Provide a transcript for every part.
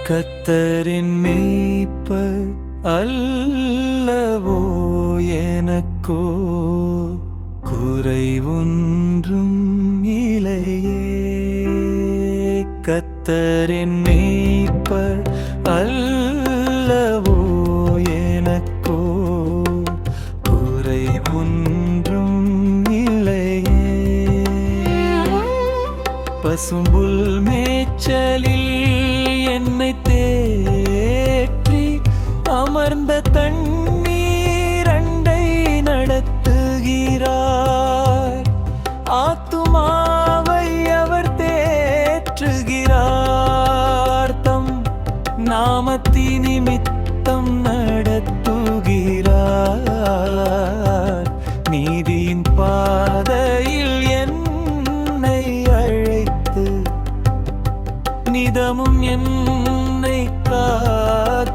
கத்தரின் மேய்ப்பர் அல்லவோ எனக்கோ குறை ஒன்றும் இல்லையே. கத்தரின் மேய்ப்பர் அல்லவோ எனக்கோ குறை ஒன்றும் இல்லையே. பசும்புல் மேய்ச்சலில் என்னை தேற்றி அமர்ந்த தண்ணீரண்டை நடத்துகிறார். ஆத்துமாவை அவர் தேற்றுகிறார். தம் நாமத்தி நிமித்தம் நடத்துகிறார். நீதியின் பாதையில் என்னை அழைத்து நிதமும் என்னை காக்கின்றார்.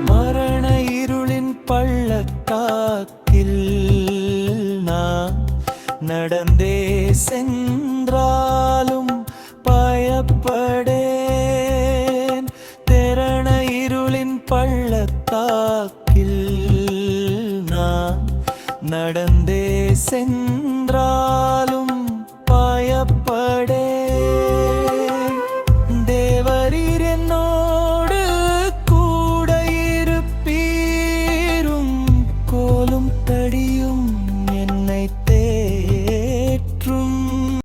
மரண இருளின் பள்ளத்தாக்கில் நான் நடந்தே சென்றாலும் பயப்படேன். திறன இருளின் பள்ளத்தாக்கில் நான் நடந்தே சென்றாலும்